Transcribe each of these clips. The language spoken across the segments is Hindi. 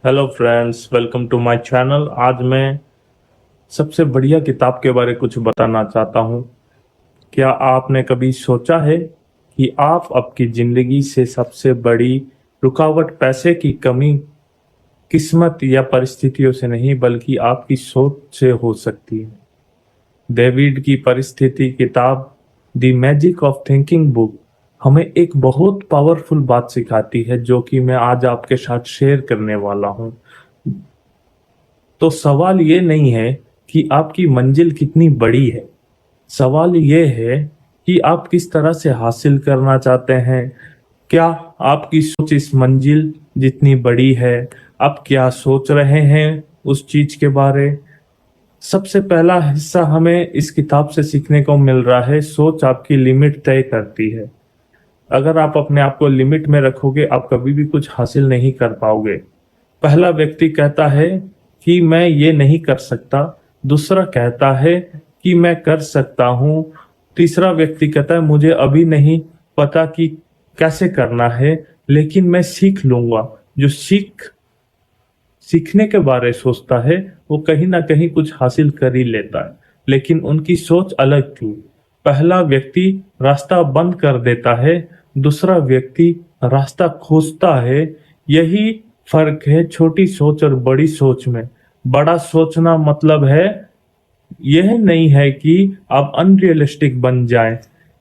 Hello friends, welcome to my channel. आज मैं सबसे बढ़िया किताब के बारे कुछ बताना चाहता हूँ। क्या आपने कभी सोचा है कि आप आपकी ज़िंदगी से सबसे बड़ी रुकावट पैसे की कमी, किस्मत या परिस्थितियों से नहीं बल्कि आपकी सोच से हो सकती है। डेविड की परिस्थिति किताब the magic of thinking book हमें एक बहुत पावरफुल बात सिखाती है जो कि मैं आज आपके साथ शेयर करने वाला हूँ। तो सवाल ये नहीं है कि आपकी मंजिल कितनी बड़ी है, सवाल ये है कि आप किस तरह से हासिल करना चाहते हैं। क्या आपकी सोच इस मंजिल जितनी बड़ी है? आप क्या सोच रहे हैं उस चीज के बारे? सबसे पहला हिस्सा हमें इस किताब से सीखने को मिल रहा है, सोच आपकी लिमिट तय करती है। अगर आप अपने आप को लिमिट में रखोगे, आप कभी भी कुछ हासिल नहीं कर पाओगे। पहला व्यक्ति कहता है कि मैं ये नहीं कर सकता, दूसरा कहता है कि मैं कर सकता हूँ, तीसरा व्यक्ति कहता है मुझे अभी नहीं पता कि कैसे करना है, लेकिन मैं सीख लूंगा। जो सीखने के बारे सोचता है वो कहीं ना कहीं कुछ हासिल कर ही लेता है, लेकिन उनकी सोच अलग थी। पहला व्यक्ति रास्ता बंद कर देता है, दूसरा व्यक्ति रास्ता खोजता है। यही फर्क है छोटी सोच और बड़ी सोच में। बड़ा सोचना मतलब है, यह नहीं है कि आप अनरियलिस्टिक बन जाएं।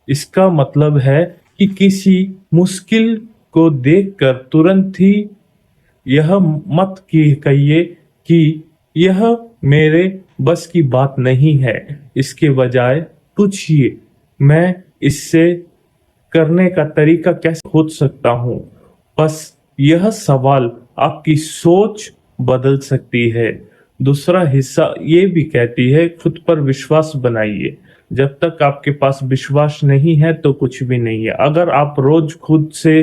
इसका मतलब है कि किसी मुश्किल को देखकर तुरंत ही यह मत की कहिए कि यह मेरे बस की बात नहीं है। इसके बजाय पूछिए, मैं इससे करने का तरीका कैसे खोज सकता हूँ। बस यह सवाल आपकी सोच बदल सकती है। दूसरा हिस्सा ये भी कहती है, खुद पर विश्वास बनाइए। जब तक आपके पास विश्वास नहीं है तो कुछ भी नहीं है। अगर आप रोज खुद से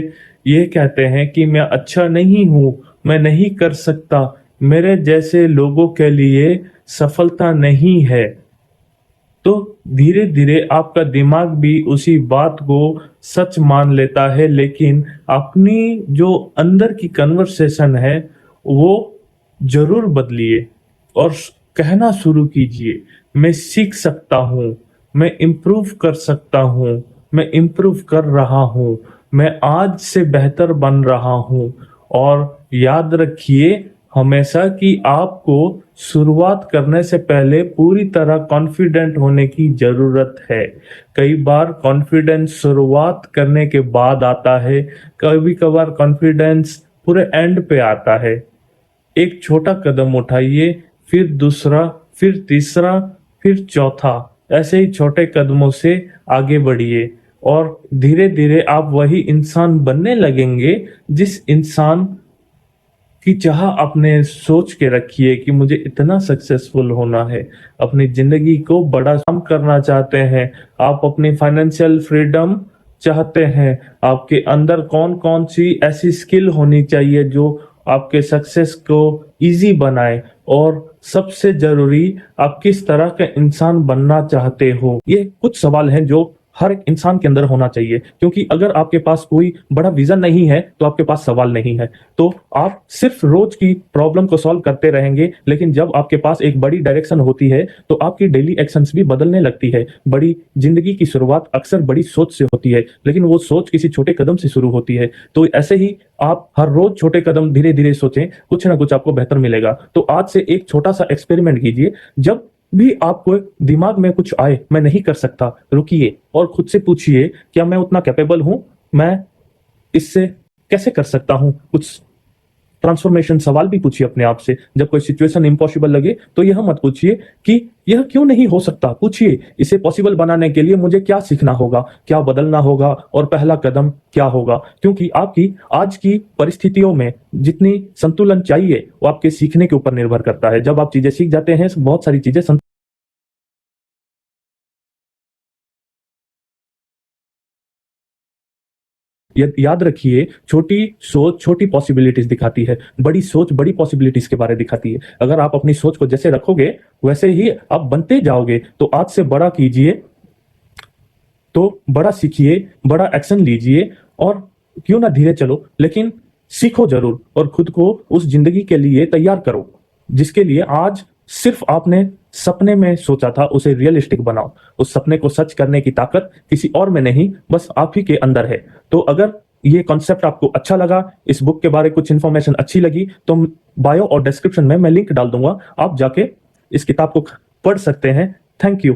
ये कहते हैं कि मैं अच्छा नहीं हूँ, मैं नहीं कर सकता, मेरे जैसे लोगों के लिए सफलता नहीं है, तो धीरे धीरे आपका दिमाग भी उसी बात को सच मान लेता है। लेकिन अपनी जो अंदर की कन्वर्सेशन है वो जरूर बदलिए और कहना शुरू कीजिए, मैं सीख सकता हूँ, मैं इम्प्रूव कर सकता हूँ, मैं इम्प्रूव कर रहा हूँ, मैं आज से बेहतर बन रहा हूँ। और याद रखिए हमेशा कि आपको शुरुआत करने से पहले पूरी तरह कॉन्फिडेंट होने की जरूरत है। कई बार कॉन्फिडेंस शुरुआत करने के बाद आता है, कभी कभार कॉन्फिडेंस पूरे एंड पे आता है। एक छोटा कदम उठाइए, फिर दूसरा, फिर तीसरा, फिर चौथा। ऐसे ही छोटे कदमों से आगे बढ़िए और धीरे धीरे आप वही इंसान बनने लगेंगे जिस इंसान की चाह अपने सोच के रखिए कि मुझे इतना सक्सेसफुल होना है। अपनी जिंदगी को बड़ा काम करना चाहते हैं, आप अपनी फाइनेंशियल फ्रीडम चाहते हैं, आपके अंदर कौन कौन सी ऐसी स्किल होनी चाहिए जो आपके सक्सेस को इजी बनाए, और सबसे जरूरी आप किस तरह का इंसान बनना चाहते हो। ये कुछ सवाल हैं जो हर एक इंसान के अंदर होना चाहिए, क्योंकि अगर आपके पास कोई बड़ा विजन नहीं है तो आपके पास सवाल नहीं है। तो आप सिर्फ रोज की प्रॉब्लम को सॉल्व करते रहेंगे, लेकिन जब आपके पास एक बड़ी डायरेक्शन होती है तो आपकी डेली एक्शंस भी बदलने लगती है। बड़ी जिंदगी की शुरुआत अक्सर बड़ी सोच से होती है, लेकिन वो सोच किसी छोटे कदम से शुरू होती है। तो ऐसे ही आप हर रोज छोटे कदम धीरे धीरे सोचें, कुछ ना कुछ आपको बेहतर मिलेगा। तो आज से एक छोटा सा एक्सपेरिमेंट कीजिए। जब भी आपको दिमाग में कुछ आए मैं नहीं कर सकता, रुकिए और खुद से पूछिए, क्या मैं उतना कैपेबल हूं? मैं इससे कैसे कर सकता हूं कुछ? ट्रांसफॉर्मेशन सवाल भी पूछिए अपने आप से। जब कोई सिचुएशन इंपॉसिबल लगे तो यह मत पूछिए कि यह क्यों नहीं हो सकता, पूछिए इसे पॉसिबल बनाने के लिए मुझे क्या सीखना होगा, क्या बदलना होगा और पहला कदम क्या होगा। क्योंकि आपकी आज की परिस्थितियों में जितनी संतुलन चाहिए वो आपके सीखने के ऊपर निर्भर करता है। जब आप चीजें सीख जाते हैं बहुत सारी चीजें याद रखिए, छोटी सोच छोटी पॉसिबिलिटीज दिखाती है, बड़ी सोच बड़ी पॉसिबिलिटीज के बारे दिखाती है। अगर आप अपनी सोच को जैसे रखोगे वैसे ही आप बनते जाओगे। तो आज से बड़ा कीजिए, तो बड़ा सीखिए, बड़ा एक्शन लीजिए, और क्यों ना धीरे चलो, लेकिन सीखो जरूर और खुद को उस जिंदगी के लिए तैयार करो जिसके लिए आज सिर्फ आपने सपने में सोचा था, उसे रियलिस्टिक बनाओ। उस सपने को सच करने की ताकत किसी और में नहीं, बस आप ही के अंदर है। तो अगर ये कॉन्सेप्ट आपको अच्छा लगा, इस बुक के बारे में कुछ इन्फॉर्मेशन अच्छी लगी, तो बायो और डिस्क्रिप्शन में मैं लिंक डाल दूंगा, आप जाके इस किताब को पढ़ सकते हैं। Thank you.